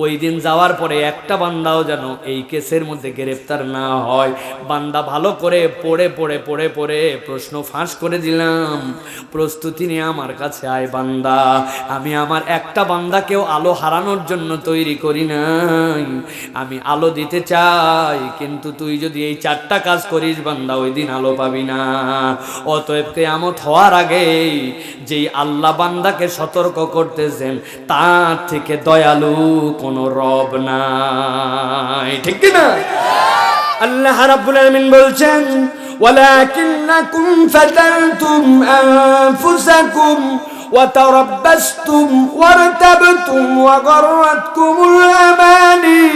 ওই দিন যাওয়ার পরে একটা বান্দাও যেন এই কেসের মধ্যে গ্রেফতার না হয়। বান্দা ভালো করে পড়ে পড়ে পড়ে পড়ে প্রশ্ন ফাঁস করে দিলাম, প্রস্তুতি নিয়ে আমার কাছে আয় বান্দা। আমি আমার একটা বান্দাকেও আলো হারানোর জন্য তৈরি করি নাই, আমি আলো দিতে চাই, কিন্তু তুই যদি এই 4টা কাজ করিস বান্দা ওই দিন আলো পাবি না। অতএব কিয়ামত হওয়ার আগে যেই আল্লাহ বান্দাকে সতর্ক করতেছেন তার থেকে দয়ালু কোন রব নাই, ঠিক কি না? আল্লাহ রাব্বুল আলামিন বলছেন ওয়ালাকিন্নাকুম ফাতানতুম আনফুসাকুম وتربصتم وارتبتم وغرتكم الأماني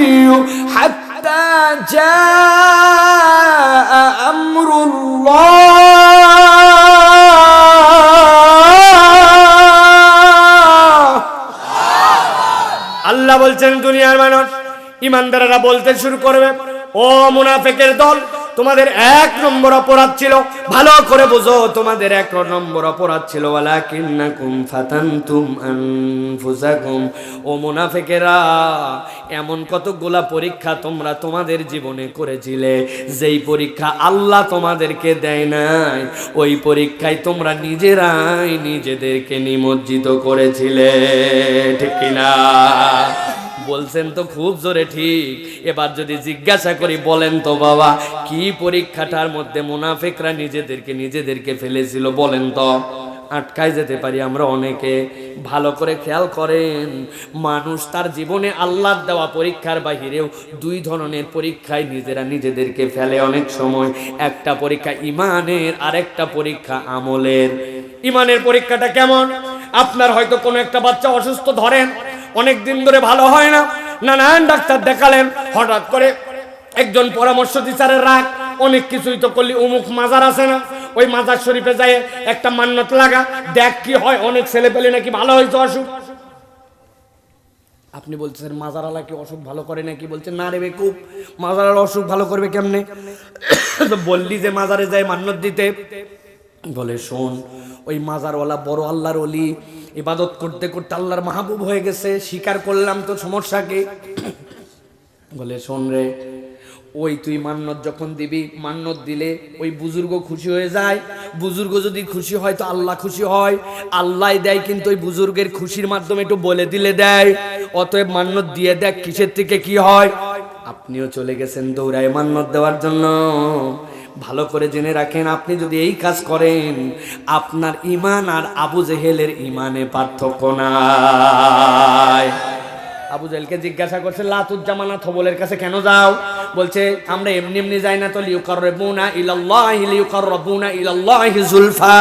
حتى جاء أمر الله। আল্লাহ বলছেন দুনিয়ার মানুষ ইমানদাররা বলতে শুরু করবে, ও মুনাফিকের দল, তোমাদের 1 নম্বর অপরাধ ছিল, ভালো করে বুঝো, তোমাদের 1 নম্বর অপরাধ ছিল ওয়ালাকিন্নাকুম ফাতানতুম আনফুসাকুম। ও মুনাফিকেরা, এমন কতগুলা পরীক্ষা তোমরা তোমাদের জীবনে করেছিলে, যেই পরীক্ষা আল্লাহ তোমাদেরকে দেয় নাই, ওই পরীক্ষায় তোমরা নিজেরাই নিজেদেরকে নিমজ্জিত করেছিলে, ঠিক কিনা? বলছেন তো খুব জোরে ঠিক। এবার যদি জিজ্ঞাসা করি, বলেন তো বাবা, কি পরীক্ষাটার মধ্যে মুনাফিকরা নিজেদেরকে ফেলেছিল, বলেন তো? আটকায় যেতে পারি আমরা অনেকে। ভালো করে খেয়াল করেন, মানুষ তার জীবনে আল্লাহর দেওয়া পরীক্ষার বাহিরেও 2 ধরনের পরীক্ষায় নিজেদেরকে ফেলে অনেক সময়। একটা পরীক্ষা ইমানের, আরেকটা পরীক্ষা আমলের। ইমানের পরীক্ষাটা কেমন? আপনার হয়তো কোনো একটা বাচ্চা অসুস্থ, ধরেন অনেক দিন ধরে ভালো হয় না, নানান ডাক্তার দেখালেন, হঠাৎ করে একজন পরামর্শ দিচারের রাগ, অনেক কিছুই তো করলি, অমুক মাজার আছে না, ওই মাজার শরীফে যায় একটা মান্নত লাগা, দেখ কি হয়, অনেক ছেলে পেলে নাকি ভালো হয়েছে অসুখ। আপনি বলছেন মাজারালা কি অসুখ ভালো করে নাকি? বলছেন না রে বেকুব, মাজারালা অসুখ ভালো করবে কেমনে? তো বললি যে মাজারে যায় মান্নত দিতে। বলে শোন, ওই মাজারওয়ালা বড় আল্লাহর ওলি, ইবাদত করতে করতে আল্লাহর মাহবুব হয়ে গেছে, স্বীকার করলাম তো, সমস্যা কি? বলে শোন রে, ওই তুই মান্নত যখন দিবি, মান্নত দিলে ওই বুজুর্গ খুশি হয়ে যায়, বুজুর্গ যদি খুশি হয় তো আল্লাহ খুশি হয়, আল্লাহ দেয়, কিন্তু ওই বুজুর্গের খুশির মাধ্যমে একটু বলে দিলে দেয়। অতএব মান্নত দিয়ে দেখ কিসের থেকে কি হয়। আপনিও চলে গেছেন দৌড়ায় মান্নত দেওয়ার জন্য। ভালো করে জেনে রাখেন, আপনি যদি এই কাজ করেন, আপনার ঈমান আর আবু জেহেলের ঈমানে পার্থক্য নাই। আবু জেহেলকে জিজ্ঞাসা করছে, লাতুজ্জামানা থবলের কাছে কেন যাও? বলছে আমরা এমনি এমনি যাই না তো, লিউকাররাবুনা ইলাল্লাহি যুলফা।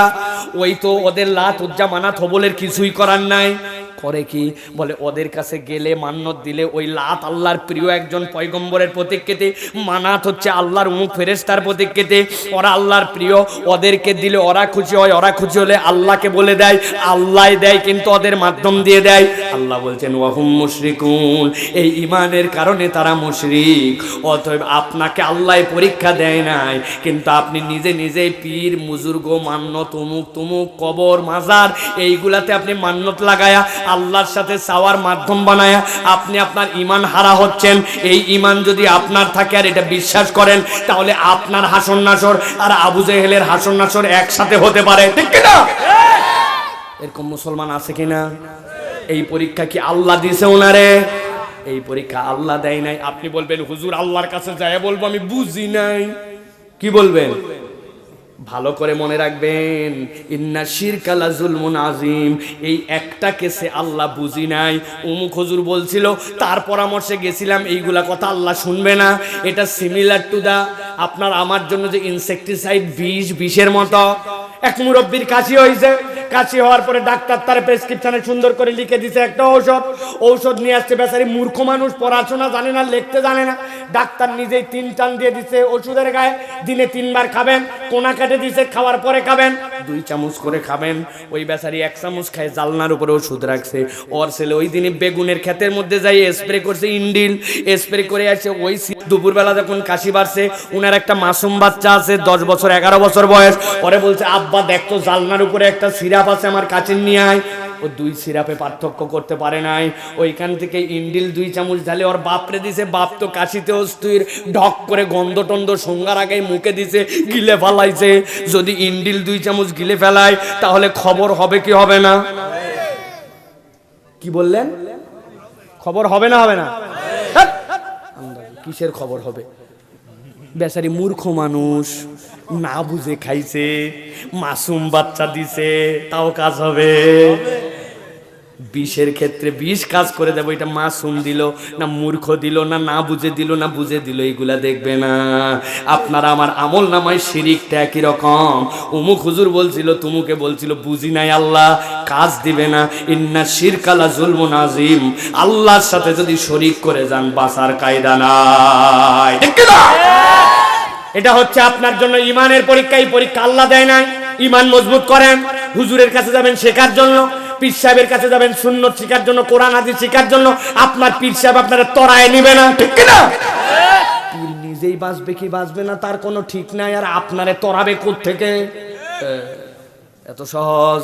ওই তো ওদের লাতুজ্জামানা থবলের কিছুই করার নাই। করে কি? বলে ওদের কাছে গেলে মান্নত দিলে ওই লাত আল্লাহর প্রিয় একজন পয়গম্বরের প্রতিকৃতি, মানাত হচ্ছে আল্লাহর উমুক ফেরেশতার প্রতিকৃতি, ওরা আল্লাহর প্রিয়, ওদেরকে দিলে ওরা খুশি হয়, ওরা খুশি হলে আল্লাহকে বলে দেয়, আল্লাহ দেয়, কিন্তু ওদের মাধ্যম দিয়ে দেয়। আল্লাহ বলছেন ওয়াহুম মুশরিকুন, এই ঈমানের কারণে তারা মুশরিক। অতএব আপনাকে আল্লাহ পরীক্ষা দেয় নাই, কিন্তু আপনি নিজে নিজেই পীর বুজুর্গ মান্নত উমুক তুমুক কবর মাজার এইগুলাতে আপনি মান্নত লাগায়া আল্লাহর সাথে চাওয়ার মাধ্যম বানায়া আপনি আপনার ঈমান হারা হচ্ছেন। এই ঈমান যদি আপনার থাকে আর এটা বিশ্বাস করেন, তাহলে আপনার হাসর নাসর আর আবু জেহেলের হাসর নাসর একসাথে হতে পারে, ঠিক কিনা? এরকম মুসলমান আছে কিনা? এই পরীক্ষা কি আল্লাহ দিয়েছে ওনারে? এই পরীক্ষা আল্লাহ দেয় নাই। আপনি বলবেন হুজুর আল্লাহর কাছে যায় বলবো আমি বুঝি নাই, কি বলবেন? ভালো করে মনে রাখবেন, ইন্না শিরকা লাযুলমুন আযীম। এই একটা কেসে আল্লাহ বুঝি নাই, অমুক হুজুর বলছিল, তার পরামর্শে গেছিলাম, এইগুলা কথা আল্লাহ শুনবে না। এটা সিমিলার টু দা আপনার আমার জন্য যে ইনসেকটিসাইড বিষের মতো। এক মুরব্বির কাশি হয়েছে, কাশি হওয়ার পরে ডাক্তার তার প্রেসক্রিপশনে সুন্দর করে লিখে দিছে একটা ঔষধ নিয়ে আসছে। বেচারি মূর্খ মানুষ, পড়াশোনা জানে না, লিখতে জানে না। ডাক্তার নিজেই 3 টান দিয়ে দিছে ওষুধের গায়ে, দিনে 3 বার খাবেন, কোনা কেটে দিছে, খাওয়ার পরে খাবেন, 2 চামচ করে খাবেন। ওই বেচারি 1 চামচ খায়, জালনার উপরে ওষুধ রাখছে। ওর ছেলে ওই দিনই বেগুনের ক্ষেতের মধ্যে যাই স্প্রে করছে, ইন্ডিল স্প্রে করে আসে। ওই দুপুরবেলা যখন কাশি বাড়ছে, উনার একটা মাসুম বাচ্চা আছে 10 বছর 11 বছর বয়স, পরে বলছে আব্বা দেখতো জালনার উপরে একটা সিরাপ আছে, আমার কাছে নিয়ে আয়। ও 2 সিরাপে পার্থক্য করতে পারে নাই, ওইখান থেকে ইন্ডিল 2 চামচ ঢালে ওর বাপরে দিছে, বাপ তো কাশিতে অস্থির, ঢক করে গন্ধ টন্ধ সঙ্গার আগে মুখে দিছে, গিলে ফেলাইছে। যদি ইন্ডিল 2 চামচ গিলে ফেলায় তাহলে খবর হবে কি হবে না? কি বললেন? খবর হবে না হবে না? কিসের খবর হবে? বেচারি মূর্খ মানুষ, না বুঝে খাইছে, মাসুম বাচ্চা দিছে, তাও কাজ হবে? বিষের ক্ষেত্রে বিষ কাজ করে দেবো, এটা মাসুম দিল না মূর্খ দিল না না বুঝে দিল না বুঝে দিল, এগুলা দেখবে না। আপনারা আমার আমল নামায় শিরিকটা একই রকম। উমুক হুজুর বলছিল, তুমুকে বলছিল, বুঝি নাই আল্লাহ কাজ দিবে না। ইন্না শিরকালা জুলমুন আযীম, আল্লাহর সাথে যদি শরীক করে যান বাঁচার কায়দা নাই। ঠিক না? এটা হচ্ছে আপনার জন্য ইমানের পরীক্ষা। এই পরীক্ষা আল্লাহ দেয় নাই। ইমান মজবুত করেন। হুজুরের কাছে যাবেন শেখার জন্য, পীর সাহেবের কাছে যাবেন সুন্নত শেখার জন্য, কোরআন হাদিস শেখার জন্য। আপনার পীর সাহেব আপনারা তরায় নিবে না। ঠিক না? পীর নিজেই বাঁচবে কি বাঁচবে না তার কোনো ঠিক নাই, আর আপনারে তরাবে কোত্থেকে? এত সহজ?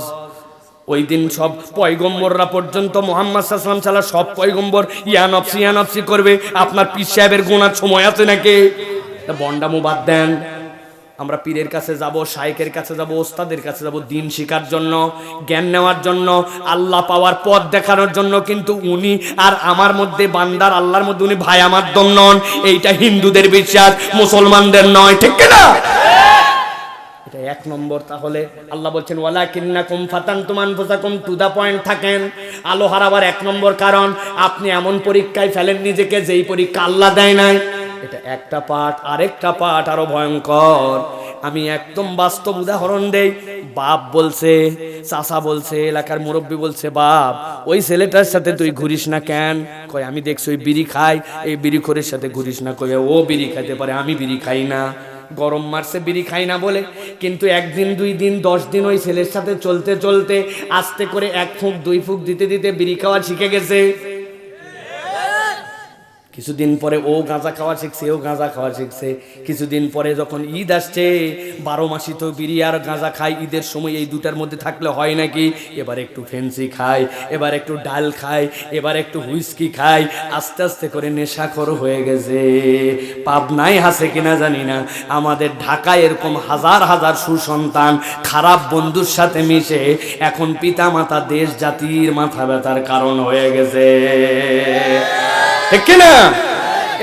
ওই দিন সব পয়গম্বররা পর্যন্ত মুহাম্মদ সাল্লাল্লাহু আলাইহি ওয়াসাল্লাম ছাড়া সব পয়গম্বর ইয়ানফসি করবে। আপনার পীর সাহেবের গুনার সময় আছে নাকি? বন্ডামু বাদ দেন। আমরা পীরের কাছে যাব, শাইখের কাছে যাব, ওস্তাদের কাছে যাব দিন শেখার জন্য, জ্ঞান নেওয়ার জন্য, আল্লাহ পাওয়ার পথ দেখানোর জন্য। কিন্তু উনি আর আমার মধ্যে, বান্দার আল্লাহর মধ্যে উনি ভায়া মাধ্যম নন। এইটা হিন্দুদের বিশ্বাস, মুসলমানদের নয়। ঠিক না? এটা 1 নম্বর। তাহলে আল্লাহ বলছেন ওয়ালাকিন্নাকুম ফাতানতুম আনফুসাকুম, টু দা পয়েন্ট থাকেন। আলো হারাবার 1 নম্বর কারণ আপনি এমন পরীক্ষায় ফেলেন নিজেকে যেই পরীক্ষা আল্লাহ দেয় নাই। এটা একটা পার্ট। আরেকটা পার্ট আরো ভয়ঙ্কর। আমি একদম বাস্তব উদাহরণ দেই। বাপ বলছে, চাচা বলছে, এলাকার মুরব্বী বলছে, বাপ ওই ছেলেটার সাথে তুই ঘুরিস না কেন? কয় আমি দেখছি ওই বিড়ি খায়, এই বিড়িখোরের সাথে ঘুরিস না। কয় ও বিড়ি খাইতে পারে, আমি বিড়ি খাই না। গরম মারছে বিড়ি খাই না বলে। কিন্তু 1 দিন 2 দিন 10 দিন ওই ছেলের সাথে চলতে চলতে আস্তে করে 1 ফুঁক 2 ফুঁক দিতে দিতে বিড়ি খাওয়া শিখে গেছে। কিছুদিন পরে ও গাঁজা খাওয়া শিখছে, ও গাঁজা খাওয়া শিখছে। কিছুদিন পরে যখন ঈদ আসছে, 12 মাসই তো বিড়ি আর গাঁজা খায়, ঈদের সময় এই দুটার মধ্যে থাকলে হয় নাকি? এবার একটু ফেন্সি খায়, এবার একটু ডাল খায়, এবার একটু হুইস্কি খায়। আস্তে আস্তে করে নেশাখোর হয়ে গেছে। পাবনায় হাসে কিনা জানি না, আমাদের ঢাকায় এরকম হাজার হাজার সুসন্তান খারাপ বন্ধুর সাথে মিশে এখন পিতা মাতা দেশ জাতির মাথা ব্যথার কারণ হয়ে গেছে। ঠিক না?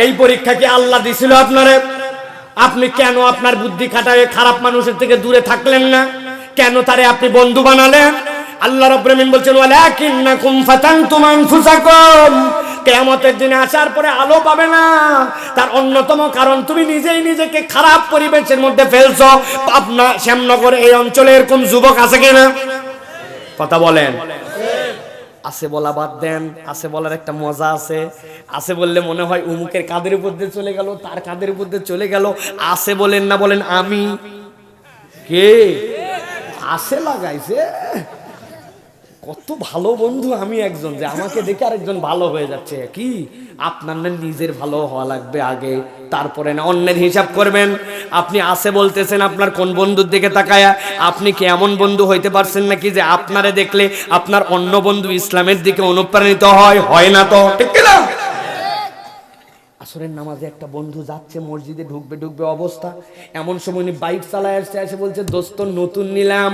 এই পরীক্ষা কি আল্লাহ দিছিল আপনারে? আপনি কেন আপনার বুদ্ধি খাটায় খারাপ মানুষের থেকে দূরে থাকলেন না? কেন তারে আপনি বন্ধু বানালেন? আল্লাহ রাব্বুল আমিন বলছেন ওয়ালাকিন্নাকুম ফাতানতুম আনফুসাকুম, কিয়ামতের দিনে আসার পরে আলো পাবে না। তার অন্যতম কারণ তুমি নিজেই নিজেকে খারাপ পরিবেশের মধ্যে ফেলছো। পাবনা শ্যামনগর এই অঞ্চলে এরকম যুবক আছে কিনা? কথা বলেন। আছে বলা বাদ দেন, আছে বলার একটা মজা আছে। আছে বললে মনে হয় উমুকের কাঁধের উপর দিয়ে চলে গেল, তার কাঁধের উপর দিয়ে চলে গেল। আছে বলেন না, বলেন আমি কে? আছে লাগাইছে। কত ভালো বন্ধু আমি একজন, যে আমাকে দেখে আরেকজন ভালো হয়ে যাচ্ছে। কি আপনার না নিজের ভালো হওয়া লাগবে আগে, তারপরে না অন্যের হিসাব করবেন। আপনি আছে বলতেছেন আপনার কোন বন্ধুর দিকে তাকায়া? আপনি কি এমন বন্ধু হইতে পারছেন নাকি যে আপনারে দেখলে আপনার অন্য বন্ধু ইসলামের দিকে অনুপ্রাণিত হয়? হয় না তো। ঠিক না? আসরের নামাজে একটা বন্ধু যাচ্ছে, মসজিদে ঢুকবে অবস্থা, এমন সময় উনি বাইক চালায় আসছে, এসে বলছে দোস্ত নতুন নিলাম,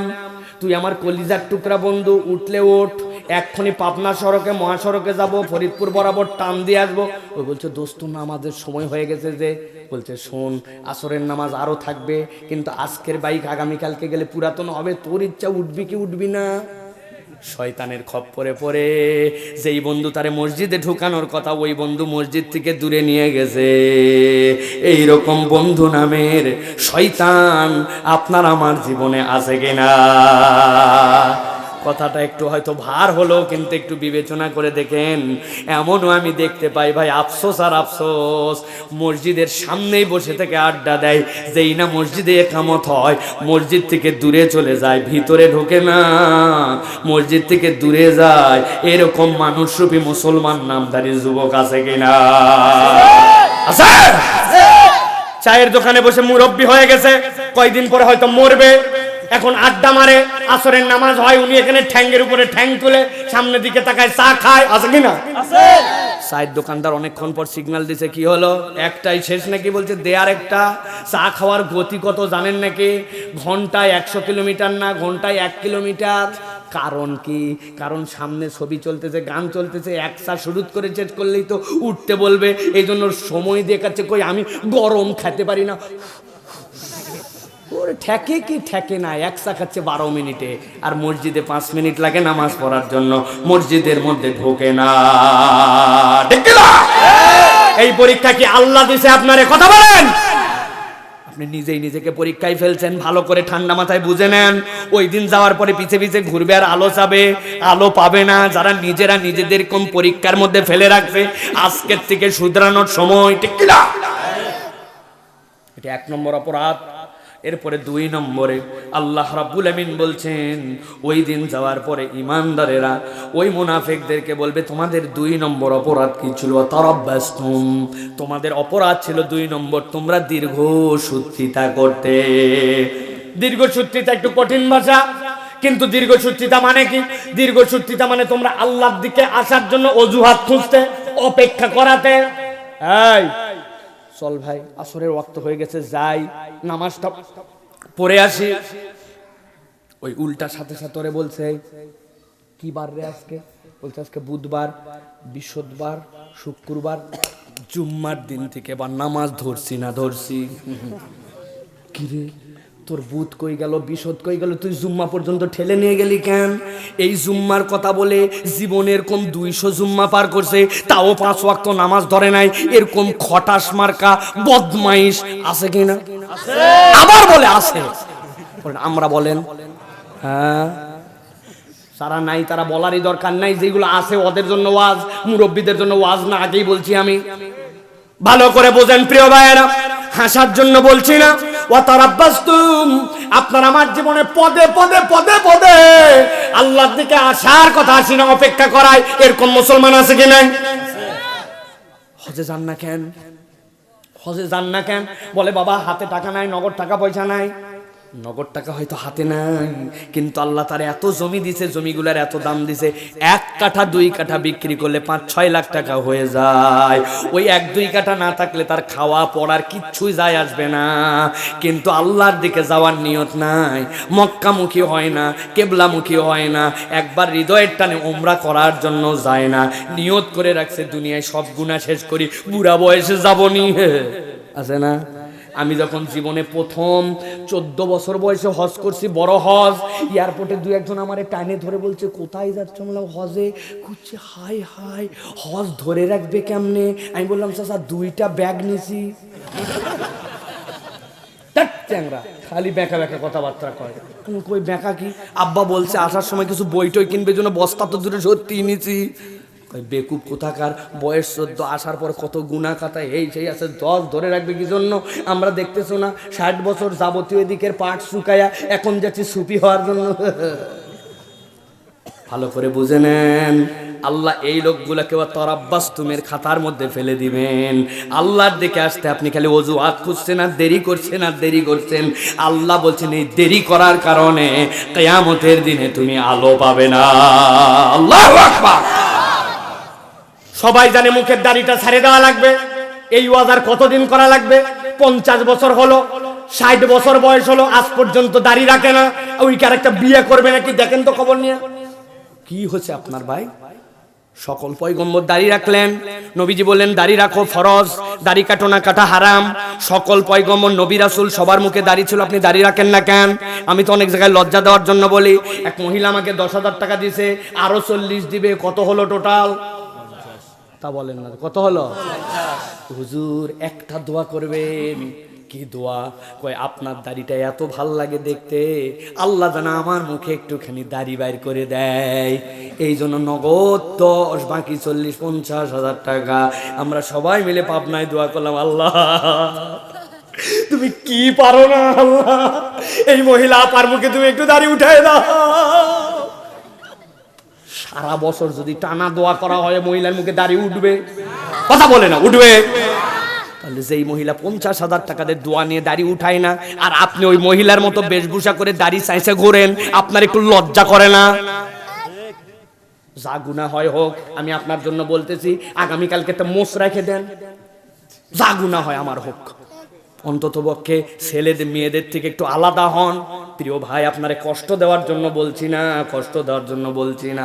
তুই আমার কলিজার টুকরা বন্ধু, উঠলে ওঠ, এক্ষুনি পাবনা সড়কে মহাসড়কে যাব, ফরিদপুর বরাবর টান দিয়ে আসবো। ওই বলছে দোস্ত নামাজের সময় হয়ে গেছে যে। বলছে শোন, আসরের নামাজ আরো থাকবে, কিন্তু আজকের বাইক আগামীকালকে গেলে পুরাতন হবে, তোর ইচ্ছা উঠবি কি উঠবি না। শয়তানের খপ্পরে পড়ে যেই বন্ধু তারে মসজিদে ঢুকানোর কথা, ওই বন্ধু মসজিদ থেকে দূরে নিয়ে গেছে। এই রকম বন্ধু নামের শয়তান আপনার আমার জীবনে আছে কিনা? কথাটা একটু হয়তো ভার হলো, কিন্তু একটু বিবেচনা করে দেখেন। এমনও আমি দেখতে পাই ভাই, আফসোস আর আফসোস, মসজিদের সামনেই বসে থেকে আড্ডা দেয়, যেই না মসজিদে একামত হয় মসজিদ থেকে দূরে চলে যায়, ভিতরে ঢোকে না, মসজিদ থেকে দূরে যায়। এরকম মানুষরূপী মুসলমান নামধারী যুবক আছে কিনা? আছে। চায়ের দোকানে বসে মুরব্বি হয়ে গেছে, কয়দিন পরে হয়তো মরবে। এখন আড্ডা মারে, আসরের নামাজ হয়, উনি এখানে ঠ্যাঙ্গের উপরে ঠ্যাং তুলে সামনের দিকে তাকায় চা খায়, আছে কি না? আছে। চায়ের দোকানদার অনেকক্ষণ পর সিগন্যাল দিছে, কি হলো, একটাই শেষ নাকি? বলছে দেয়ার একটা। চা খাওয়ার গতি কত জানেন নাকি? ঘন্টায় 100 কিলোমিটার না, ঘন্টায় 1 কিলোমিটার। কারণ কি? কারণ সামনে ছবি চলতেছে, গান চলতেছে, এক চা শুরু করে শেষ করলেই তো উঠতে বলবে, এই জন্য সময় দেখাচ্ছে। কই আমি গরম খেতে পারি না, ওরে ঠেকে কি ঠেকে না, এক চা খাচ্ছে 12 মিনিটে, আর মসজিদে 5 মিনিট লাগে নামাজ পড়ার জন্য, মসজিদের মধ্যে ঢোকে না। ঠিক না? এই পরীক্ষা কি আল্লাহ দিছে আপনারে? কথা বলেন। আপনি নিজেই নিজেকে পরীক্ষায় ফেলছেন। ভালো করে ঠান্ডা মাথায় বুঝে নেন, ওই দিন যাওয়ার পরে পিছে পিছে ঘুরবে আর আলো চাবে, আলো পাবে না। যারা নিজেরা নিজেদের কোন পরীক্ষার মধ্যে ফেলে রাখছে, আজকের থেকে শুধরানোর সময়। ঠিক না? এটা 1 নম্বর অপরাধ। এরপরে 2 নম্বরে আল্লাহ রাব্বুল আমিন বলছেন, ওই দিন যাওয়ার পরে ইমানদারেরা ওই মুনাফিকদেরকে বলবে, তোমাদের 2 নম্বর অপরাধ কি ছিল? তারাব্বাসতুম, তোমাদের অপরাধ ছিল 2 নম্বর, তোমরা দীর্ঘ সূত্রিতা করতে। দীর্ঘ সূত্রিতা একটু কঠিন ভাষা, কিন্তু দীর্ঘ সূত্রিতা মানে কি? দীর্ঘ সূত্রিতা মানে তোমরা আল্লাহর দিকে আসার জন্য অজুহাত খুঁজতে, অপেক্ষা করাতে। এই চল ভাই, আসরের ওয়াক্ত হয়ে গেছে, যাই নামাজটা পড়ে আসি। ওই উল্টা সাথে সাথে ওরে বলছে, কি বার রে আজকে? বলছে আজকে বুধবার, বৃহস্পতিবার, শুক্রবার, জুম্মার দিন থেকে বা নামাজ ধরছি না ধরছি। কি রে, তোর বুধ কই গেল, বিশদ কই গেল, তুই জুম্মা পর্যন্ত ঠেলে নিয়ে গেলি কেন? এই জুম্মার কথা বলে জীবনের কম 200 জুম্মা পার করছে, তাও 5 ওয়াক্ত নামাজ ধরে নাই। এরকম খটাস মার্কা বদমাইশ আছে কিনা? আবার বলে আছে। আমরা বলেন হ্যাঁ, যারা নাই তারা বলারই দরকার নাই, যেগুলো আছে ওদের জন্য ওয়াজ, মুরব্বীদের জন্য ওয়াজ না। আগেই বলছি আমি, ভালো করে বোঝেন প্রিয় ভাইয়েরা, হাসার জন্য বলছি না। ওয়াতারাব্বাসতুম, আপনার আমার জীবনে পদে পদে পদে পদে আল্লাহর দিকে আসার কথা আসি না, অপেক্ষা করায়। এরকম মুসলমান আছে কি নাই? হজে যান না কেন? হজে যান না কেন? বলে বাবা হাতে টাকা নাই, নগদ টাকা পয়সা নাই। নগদ টাকা হয়তো হাতে নাই, কিন্তু আল্লাহ তার এত জমি দিছে, জমিগুলার এত দাম দিছে, 1 কাঠা 2 কাঠা বিক্রি করলে 5-6 লাখ টাকা হয়ে যায়। ওই 1-2 কাঠা না থাকলে তার খাওয়া পড়ার কিচ্ছুই যায় আসবে না। কিন্তু আল্লাহর দিকে যাওয়ার নিয়ত নাই, মক্কামুখী হয় না, কেবলামুখী হয় না, একবার হৃদয়ের টানে উমরা করার জন্য যায় না, নিয়ত করে রাখছে দুনিয়ায় সব গুনাহ শেষ করি, বুড়া বয়সে যাবনি। আছে না? আমি যখন জীবনে প্রথম 14 বছর বয়সে হজ করছি, বড় হজ, এয়ারপোর্টে 2-1 আমারে টানে ধরে বলছে কোথায় যাচ্ছ? বললাম হজে। খুঁজছে, হাই হাই, হজ ধরে রাখবে কেমনে? আমি বললাম চাচা 2টা ব্যাগ নিছি। চ্যাংরা খালি বেঁকা বেঁকা কথাবার্তা কয়। কই বেঁকা কি? আব্বা বলছে আসার সময় কিছু বই টই কিনবে জন্য বস্তা তো দূরে সত্যি নিছি। বেকুব কোথাকার, বয়স 14, আসার পর কত গুণা খাতায় এই সেই আছে, 10 ধরে রাখবে কি জন্য? আমরা দেখতেছো না 60 বছর যাবতীয় দিকের পাট শুকায়া এখন যাচ্ছি সুফি হওয়ার জন্য। ভালো করে বুঝে নেন, আল্লাহ এই লোকগুলোকে তারাব্বাসতুমের খাতার মধ্যে ফেলে দিবেন। আল্লাহর দিকে আসতে আপনি খালি অজুহাত খুঁজছেন আর দেরি করছেন আর দেরি করছেন। আল্লাহ বলছেন এই দেরি করার কারণে কিয়ামতের দিনে তুমি আলো পাবে না। আল্লাহু আকবার। সবাই জানে মুখের দাড়িটা ছেড়ে দেওয়া লাগবে। এই ওয়াজ আর কতদিন করা লাগবে? 50 বছর হলো, 60 বছর বয়স হলো, আজ পর্যন্ত দাড়ি রাখে না। ওই আরেকটা বিয়ে করবে নাকি দেখেন তো খবর নিয়ে। কি হচ্ছে আপনার ভাই? সকল পয়গম্বর দাড়ি রাখলেন, নবীজি বললেন দাড়ি রাখো ফরজ, দাড়ি কাটো না, কাটা হারাম। সকল পয়গম্বর নবী রাসূল সবার মুখে দাড়ি ছিল, আপনি দাড়ি রাখেন না কেন? আমি তো অনেক জায়গায় লজ্জা দেওয়ার জন্য বলি। এক মহিলা আমাকে 10,000 টাকা দিয়েছে, আরো 40 দিবে, কত হলো টোটাল? তা বলেন না, কত হলো? হুজুর একটা দোয়া করবেন। কি দোয়া? কয় আপনার দাড়িটা এত ভাল লাগে দেখতে, আল্লাহ জানা আমার মুখে একটুখানি দাড়ি বাইর করে দেয়, এই জন্য নগদ 10, বাকি 40-50,000 টাকা। আমরা সবাই মিলে পাবনায় দোয়া করলাম, আল্লাহ তুমি কি পারো না আল্লাহ, এই মহিলা আপার মুখে তুমি একটু দাড়ি উঠায় দাও। সারা বছর যদি টানা দোয়া করা হয় মহিলার মুখে দাড়ি উঠবে? কথা বলে না, উঠবে? বলে যেই মহিলা 50,000 টাকা দিয়ে দোয়া নিয়ে দাড়ি উঠায় না, আর আপনি ওই মহিলার মতো বেশভূষা করে দাড়ি চাইছে ঘোরেন, আপনার একটু লজ্জা করে না? যা গুনাহ হয় হোক, আমি আপনার জন্য বলতেছি আগামীকালকে একটা মোষ রেখে দেন, যা গুনাহ হয় আমার হোক, অন্তত পক্ষে ছেলেদের মেয়েদের থেকে একটু আলাদা হন। প্রিয় ভাই, আপনারে কষ্ট দেওয়ার জন্য বলছি না, কষ্ট দেওয়ার জন্য বলছি না,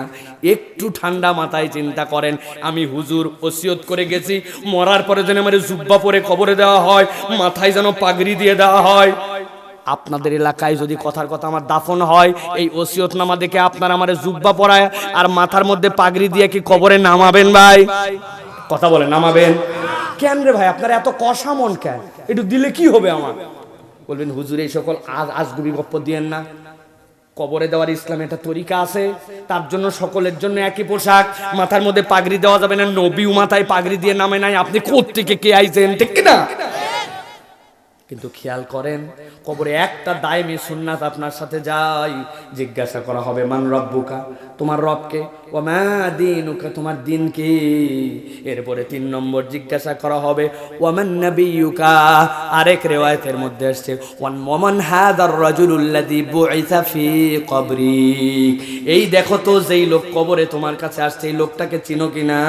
একটু ঠান্ডা মাথায় চিন্তা করেন। আমি হুজুর ওসিয়ত করে গেছি মরার পরে যেন আমার জুব্বা পরে কবরে দেওয়া হয়, মাথায় যেন পাগড়ি দিয়ে দেওয়া হয়। আপনাদের এলাকায় যদি কথার কথা আমার দাফন হয়, এই ওসিয়তনামা দেখে আপনার আমারে জুব্বা পরায় আর মাথার মধ্যে পাগড়ি দিয়ে কি কবরে নামাবেন ভাই? কথা বলে নামাবেন? কেন রে ভাই, আপনার এত কষা মন কেন? একটু দিলে কি হবে আমার? বলবেন হুজুর এই সকল আজগুবি গপ্প দিয়েন না, কবরে দেওয়ার ইসলামে একটা তরিকা আছে, তার জন্য সকলের জন্য একই পোশাক, মাথার মধ্যে পাগড়ি দেওয়া যাবে না, নবীও মাথায় পাগড়ি দিয়ে নামে নাই, আপনি কোত্থেকে কে আইছেন, ঠিক কিনা? কিন্তু খেয়াল করেন, কবরে একটা দায়মি সুন্নাত আপনার সাথে যাই, জিজ্ঞাসা করা হবে মান রব্বুকা, তোমার রবকে, ওয়া মা দীনুকা, তোমার দিন কি। এরপরে 3 নম্বর জিজ্ঞাসা করা হবে ওয়া মান নাবিয়ুকা, আরেক রিওয়ায়াতের মধ্যে আসছে ওয়া মান হাদার রাজুলুল্লাযী বুইসা ফি কবরি, এই দেখো তো যেই লোক কবরে তোমার কাছে আসছে, এই লোকটাকে চিনো কিনা।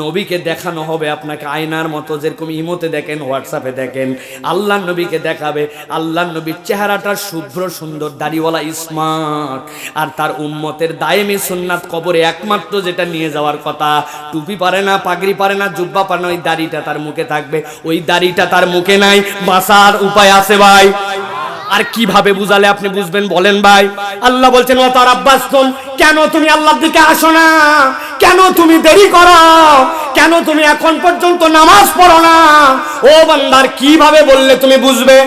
নবীকে দেখানো হবে আপনাকে আয়নার মতো, যেরকম ইমোতে দেখেন, হোয়াটসঅ্যাপে দেখেন, আল্লাহ নবীকে দেখাবে। আল্লাহ নবীর চেহারাটা শুভ্র সুন্দর, দাড়িওয়ালা, স্মার্ট, আর তার উম্মতের দায়েমি সুন্নাত কবরে একমাত্র যেটা নিয়ে যাওয়ার কথা, টুপি পারে না, পাগড়ি পারে না, জুব্বা পারে না, ওই দাড়িটা তার মুখে থাকবে। ওই দাড়িটা তার মুখে নাই, বাঁচার উপায় আছে ভাই। আর কিভাবে বুঝালে আপনি বুঝবেন বলেন ভাই? আল্লাহ বলছেন ও তার আব্বাসতুন, কেন তুমি আল্লাহর দিকে আসো না? কেন তুমি দেরি করো? কেন তুমি এখন পর্যন্ত নামাজ পড়ো না? ও বান্দার, কিভাবে বললে তুমি বুঝবে?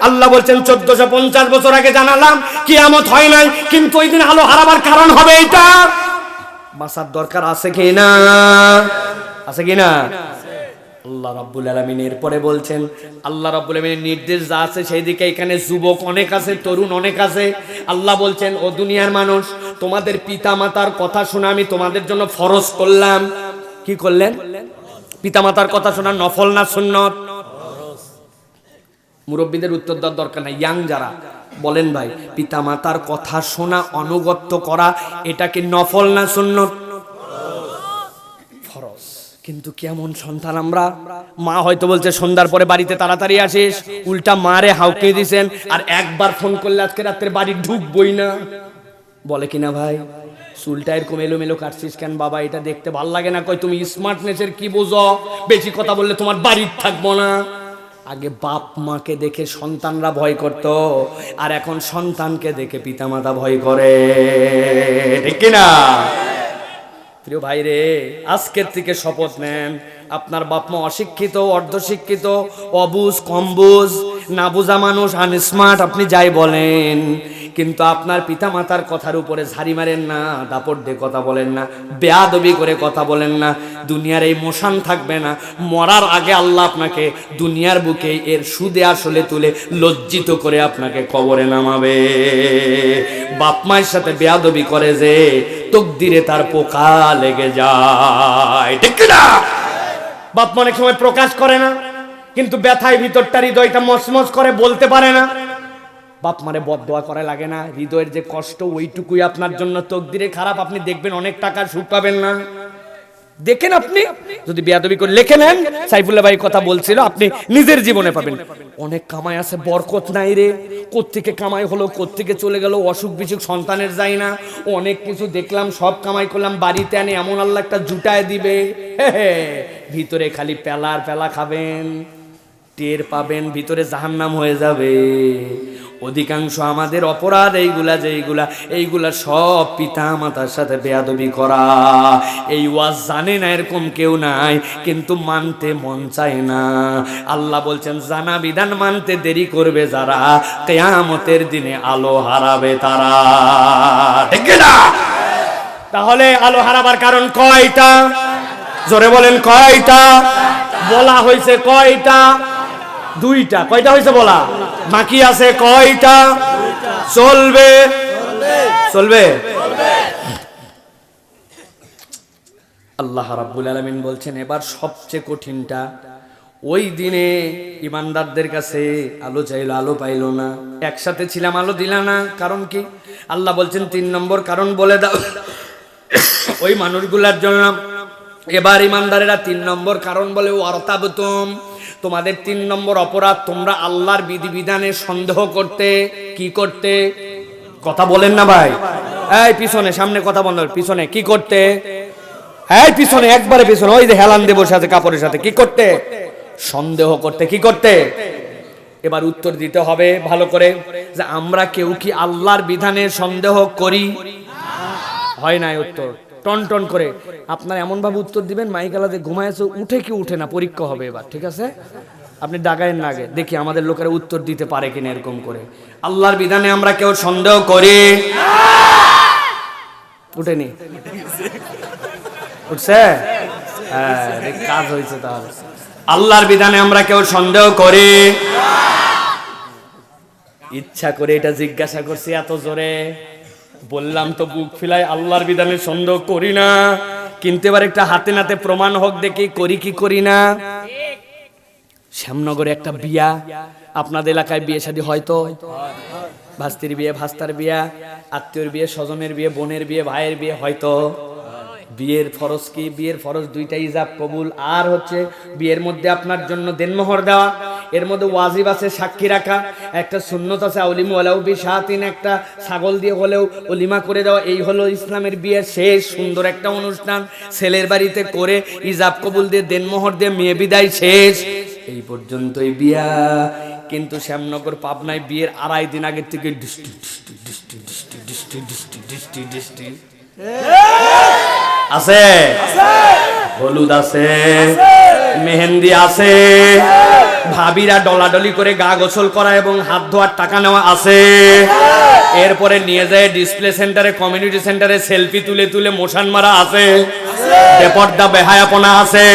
আল্লাহ বলছেন 1450 বছর আগে জানালাম কিয়ামত হয় নাই, কিন্তু ওই দিন আলো হারাবার কারণ হবে এটা। বাঁচার দরকার আছে কি না? আছে কি না? আল্লাহ রাব্বুল আলামিন এরপরে বলছেন, আল্লাহ রাব্বুল আলামিনের নির্দেশ যা আছে সেই দিকে, এখানে যুবক অনেক আছে, তরুণ অনেক আছে। আল্লাহ বলছেন ও দুনিয়ার মানুষ, তোমাদের পিতা মাতার কথা শোনা আমি তোমাদের জন্য ফরজ করলাম। কি করলেন? পিতা মাতার কথা শোনা নফল না সুন্নত? মুরব্বীদের উত্তর দেওয়ার দরকার নাই, ইয়াং যারা বলেন ভাই, পিতা মাতার কথা শোনা, অনুগত্য করা, এটা কি নফল না সুন্নত? ফরজ। কিন্তু কেমন সন্তান আমরা, মা হয়তো বলছে সন্ধ্যার পরে বাড়িতে তাড়াতাড়ি আসিস, উল্টা মারে হাউকে দিছেন, আর একবার ফোন করলে আজকে রাত্রে বাড়ি ঢুকবই না, বলে কিনা ভাই? চুলটা এরকম এলোমেলো কাটছিস কেন বাবা, এটা দেখতে ভাল লাগে না। কই তুমি স্মার্টনেসের কি বোঝো? বেশি কথা বললে তোমার বাড়ির থাকবো না। আগে বাপ মাকে দেখে সন্তানরা ভয় করত, আর এখন সন্তানকে দেখে পিতামাতা ভয় করে, ঠিক কিনা? প্রিয় ভাই রে, আজকের থেকে শপথ নেন, আপনার বাপ মা অশিক্ষিত, অর্ধশিক্ষিত, অবুঝ, কমবুঝ, না বুঝা মানুষ, আনস্মার্ট, আপনি যাই বলেন, কিন্তু আপনার পিতা মাতার কথার উপরে ঝাড়ি মারেন না, দাপট দিয়ে কথা বলেন না, বেয়াদবি করে কথা বলেন না। দুনিয়ার এই মোশান থাকবে না, মরার আগে আল্লাহ আপনাকে দুনিয়ার বুকে এর সুদে আসলে তুলে লজ্জিত করে আপনাকে কবরে নামাবে। বাপ মায়ের সাথে বেয়াদবি করে যে তকদিরে তার পোকা লেগে যায়, ঠিক না? বাপ মা অনেক সময় প্রকাশ করে না, কিন্তু ব্যথায় ভিতরটা, হৃদয়টা মচমচ করে, বলতে পারে না। বাপ মারে বদদোয়া করে লাগে না, হৃদয়ের যে কষ্ট ওইটুকুই আপনার জন্য তকদিরে খারাপ। আপনি দেখবেন অনেক টাকার সুখ পাবেন না, দেখেন আপনি যদি বেয়াদবি করে লিখে নেন, সাইফুল্লাহ ভাই কথা বলছিল, আপনি নিজের জীবনে পাবেন। অনেক কামাই আছে, বরকত নাই রে, কোত্থেকে কামাই হলো, কোত্থেকে চলে গেল, অসুখ বিসুখ সন্তানের যায় না, অনেক কিছু দেখলাম, সব কামাই করলাম, বাড়িতে আনি এমন আল্লাহ একটা জুটায় দিবে, ভিতরে খালি পেলার পেলা খাবেন, টের পাবেন ভিতরে জাহান্নাম হয়ে যাবে। অধিকাংশ আমাদের অপরাধ এইগুলা সব পিতা মাতার সাথে বেয়াদবি করা। এই ওয়াজ জানে না এরকম কেউ নাই, কিন্তু মানতে মন চায় না। আল্লাহ বলছেন জানা বিধান মানতে দেরি করবে যারা, কিয়ামতের দিনে আলো হারাবে তারা, ঠিক না? তাহলে আলো হারাবার কারণ কয়টা? জোরে বলেন কয়টা? বলা হয়েছে কয়টা? 2টা। কয়টা হয়েছে বলা? বাকি আছে কয়টা? চলবে চলবে। আল্লাহ রাব্বুল আলামিন বলছেন এবার সবচেয়ে কঠিনটা, ওই দিনে ইমানদারদের কাছে আলো চাইলো, আলো পাইলো না। একসাথে ছিলাম, আলো দিল না, কারণ কি? আল্লাহ বলছেন 3 নম্বর কারণ বলে দাও ওই মানুষগুলার জন্য। এবার ইমানদারেরা 3 নম্বর কারণ বলে, ওয়ারতাবতুম, তোমাদের 3 নম্বর অপরাধ, তোমরা আল্লাহর বিধিবিধানে সন্দেহ করতে। কি করতে? কথা বলেন না ভাই। এই পিছনে, সামনে কথা বন্ধ, পিছনে কি করতে? এই পিছনে, একবারে পিছনে, ওই যে হেলান দিয়ে বসে আছে কাপড়ের সাথে, কি করতে? সন্দেহ করতে। কি করতে? এবার উত্তর দিতে হবে ভালো করে, যে আমরা কেউ কি আল্লাহর বিধানে সন্দেহ করি? হয় নাই উত্তর, টন টন করে আপনারা এমন ভাবে উত্তর দিবেন, মাইকালাতে ঘুমাইছে উঠে কি উঠে না, পরীক্ষা হবে এবার, ঠিক আছে? আপনি ডাগায়েন না, আগে দেখি আমাদের লোকেরা উত্তর দিতে পারে কিনা এরকম করে। আল্লাহর বিধানে আমরা কেউ সন্দেহ করি? উঠেনি? উঠছে? হ্যাঁ, কাজ হয়েছে তাহলে। আল্লাহর বিধানে আমরা কেউ সন্দেহ করি? ইচ্ছা করে এটা জিজ্ঞাসা করছি এত জোরে, বললাম তো বুক ফিলাই আল্লাহর বিধানে সন্দেহ করি না, কিন্তু এবার একটা হাতে নাতে প্রমাণ হোক দেখি করি কি করি না। শ্যামনগরে একটা বিয়া, আপনাদের এলাকায় বিয়ে শাদী হয়তো, ভাস্তির বিয়ে, ভাস্তার বিয়া, আত্মীয়র বিয়ে, স্বজনের বিয়ে, বোনের বিয়ে, ভাইয়ের বিয়ে হয়তো। বিয়ের ফরজ কি? বিয়ের ফরজ দুইটা, ইজাব কবুল, আর হচ্ছে বিয়ের মধ্যে আপনার জন্য দেনমোহর দেওয়া। এর মধ্যে ওয়াজিব আছে সাক্ষী রাখা, একটা সুন্নত আছে আউলিম ওয়ালাউ বিশাতিন, একটা ছাগল দিয়ে হলেও অলিমা করে দেওয়া। এই হলো ইসলামের বিয়ে। শেষ সুন্দর একটা অনুষ্ঠান ছেলের বাড়িতে করে ইজাব কবুল দিয়ে দেনমোহর দিয়ে মেয়ে বিদায়, শেষ। এই পর্যন্তই বিয়া। কিন্তু শ্যামনগর পাবনায় বিয়ের 2.5 দিন আগের থেকে ডিস্টি ডিস্টি ডিস্টি ডিস্টি ডিস্টি ডিস্টি ডিস্টি ডিস্টি আছে, হলুদ আছে, মেহেন্দি আছে, ভাবিরা ডলাডলি করে গা গোসল করা এবং হাত ধোয়ার টাকা নেওয়া আছে। এরপরে নিয়ে যায় ডিসপ্লে সেন্টারে, কমিউনিটি সেন্টারে সেলফি তুলে তুলে মোশান মারা আছে, বেপর্দা বেহায়াপনা আছে।